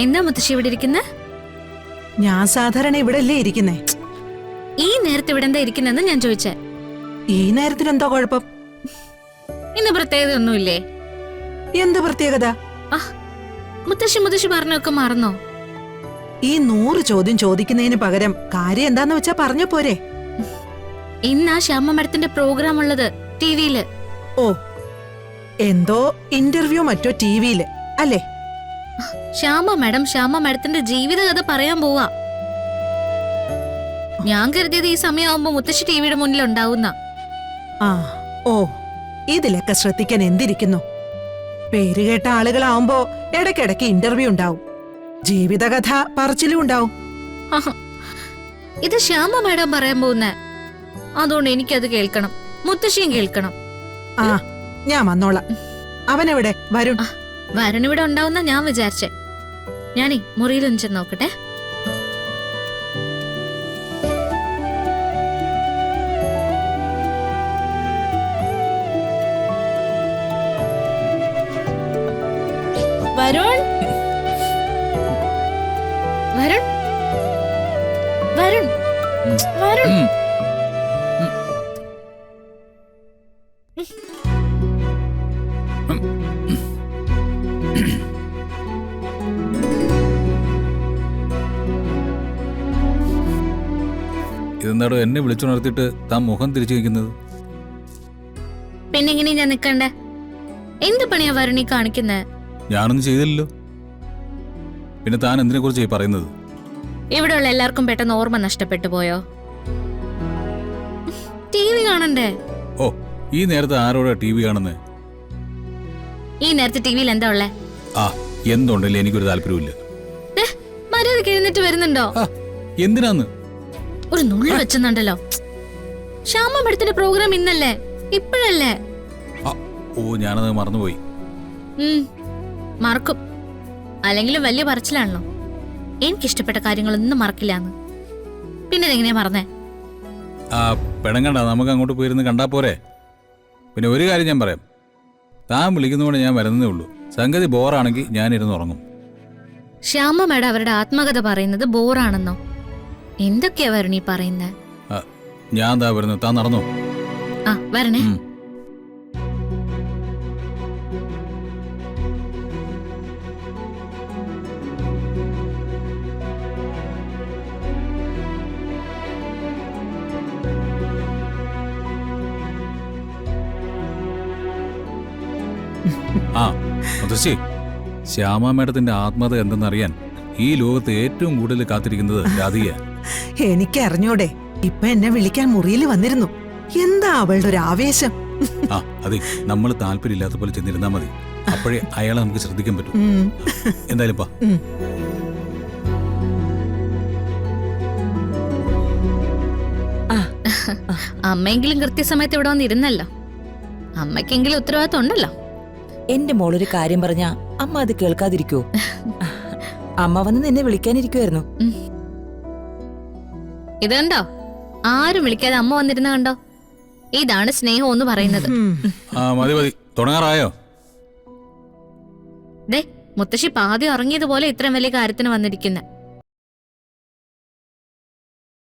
എന്താ മുത്തശ്ശി ഇവിടെ ഇരിക്കുന്നെ? ഞാൻ സാധാരണ ഇവിടെ അല്ലേ ഇരിക്കുന്നേ. ഈ നേരത്തെ ഇവിടെ എന്താ ഇരിക്കുന്നെന്ന് ഞാൻ ചോദിച്ചേ. ഈ നേരത്തിന് എന്തോ കുഴപ്പം? ഇന്ന് പ്രത്യേകത ഒന്നുമില്ലേ? എന്ത് പ്രത്യേകത? മുത്തശ്ശി പറഞ്ഞൊക്കെ മറന്നോ? ഈ 100 ചോദ്യം ചോദിക്കുന്നതിന് പകരം കാര്യം എന്താന്ന് വെച്ചാ പറഞ്ഞ പോരെ. ഇന്നാ ശ്യാമ മാഡത്തിന്റെ പ്രോഗ്രാം ഉള്ളത് ടിവിയില്. ഓ, എന്തോ ഇന്റർവ്യൂ മറ്റോ ടിവിയില് അല്ലേ? ശ്യാമ മാഡത്തിന്റെ ജീവിതകഥ പറയാൻ പോവാ. ഞാൻ കരുതിയത് ഈ സമയമാകുമ്പോ മുത്തശ്ശി ടിവിയുടെ മുന്നിൽ ഉണ്ടാവുന്ന. ഓ, ഇതിലൊക്കെ ശ്രദ്ധിക്കാൻ എന്തിരിക്കുന്നു? പേരുകേട്ട ആളുകളാവുമ്പോ ഇടയ്ക്കിടയ്ക്ക് ഇന്റർവ്യൂ ഉണ്ടാവും, ജീവിതകഥ പറച്ചിലും ഉണ്ടാവും. ഇത് ശ്യാമ മാഡം പറയാൻ പോകുന്ന, അതുകൊണ്ട് എനിക്കത് കേൾക്കണം, മുത്തശ്ശിയും കേൾക്കണം. ഞാൻ വന്നോളാം. അവനെവിടെ? വരുൺ ഇവിടെ ഉണ്ടാവുന്ന ഞാൻ വിചാരിച്ചേ. ഞാനേ മുറിയിലൊന്ന് ചെന്ന് നോക്കട്ടെ. വരുൺ, വരുൺ, വരുൺ, വരുൺ. ഇതെന്താടോ എന്നെ വിളിച്ചുണർത്തിട്ട് താൻ മുഖം തിരിച്ചു വയ്ക്കുന്നത്? പിന്നെങ്ങനെ ഞാൻ നിക്കണ്ടേ? എന്ത് പണിയാ വരുണി കാണിക്കുന്നേ? ഞാനൊന്നും ചെയ്തില്ലല്ലോ. പിന്നെ താൻ എന്തിനെ കുറിച്ചായി പറയുന്നത്? ഇവിടെയുള്ള എല്ലാവർക്കും പെട്ടെന്ന് ഓർമ്മ നഷ്ടപ്പെട്ടു പോയോ? ടി വി കാണണ്ടേ? ഓ, ഈ നേരത്തെ ആരോടാ ടി വി കാണുന്നേ? ഈ നേരത്തെ ടിവിയിൽ എന്താ ഉള്ളേ? എന്തുണ്ടല്ലേ, എനിക്കൊരു താല്പര്യമില്ല. മര്യാദക്ക് എഴുന്നേറ്റ് വരുന്നുണ്ടോ? എന്തിനാന്ന്? ഒരു നുള്ളി വെച്ചെന്നുണ്ടല്ലോ. ശ്യാമ മേഡത്തിന്റെ പ്രോഗ്രാം ഇന്നല്ലേ, ഇപ്പോഴല്ലേ? ഓ, ഞാനത് മറന്നുപോയി. മറക്കും, അല്ലെങ്കിലും വലിയ പറച്ചിലാണല്ലോ. എനിക്കിഷ്ടപ്പെട്ട കാര്യങ്ങളൊന്നും മറക്കില്ലാന്ന്. പിന്നെ എങ്ങനെയാ മറന്നേ? പെണങ്ങണ്ട, നമുക്ക് അങ്ങോട്ട് പോയിരുന്ന് കണ്ടാ പോരെ. പിന്നെ ഒരു കാര്യം ഞാൻ പറയാം, താൻ വിളിക്കുന്നതുകൊണ്ട് ഞാൻ വരുന്നതേ ഉള്ളൂ. സംഗതി ബോറാണെങ്കിൽ ഞാനിരുന്ന് ഉറങ്ങും. ശ്യാമ മേഡം അവരുടെ ആത്മകഥ പറയുന്നത് ബോറാണെന്നോ? എന്തൊക്കെയാ വരുണീ പറയുന്നേ? ഞാൻ എന്താ വരുന്നത്, താൻ നടന്നോ? വരണേ. മുത്തശ്ശി, ശ്യാമ മേഡത്തിന്റെ ആത്മകഥ എന്തെന്നറിയാൻ ഈ ലോകത്ത് ഏറ്റവും കൂടുതൽ കാത്തിരിക്കുന്നത് രാധികയാ. എനിക്കറിഞ്ഞൂടെ? ഇപ്പൊ എന്നെ വിളിക്കാൻ മുറിയിൽ വന്നിരുന്നു. എന്താ അവളുടെ ഒരു ആവേശം! അതെ, നമ്മൾ താല്പര്യമില്ലാത്ത പോലെ ചെന്നിരുന്നാ മതി. അപ്പോഴേ അയാളെ നമുക്ക് ശ്രദ്ധിക്കാൻ പറ്റും. എന്തായാലും പാ. അമ്മയെങ്കിലും കൃത്യസമയത്ത് ഇവിടെ വന്നിരുന്നല്ലോ. അമ്മയ്ക്കെങ്കിലും ഉത്തരവാദിത്വം ഉണ്ടല്ലോ. എന്റെ മോളൊരു കാര്യം പറഞ്ഞാ അമ്മ അത് കേൾക്കാതിരിക്കോ? അമ്മ വന്ന് നിന്നെ വിളിക്കാനിരിക്കുവായിരുന്നു. ഇത് കണ്ടോ, ആരും വിളിക്കാതെ അമ്മ വന്നിരുന്ന കണ്ടോ? ഇതാണ് സ്നേഹം എന്ന് പറയുന്നത്. മതി മതി, തുടങ്ങാറായോ? ദേ, മുത്തശ്ശി പാതി ഉറങ്ങിയതുപോലെ ഇത്രയും വലിയ കാര്യത്തിന് വന്നിരിക്കുന്ന.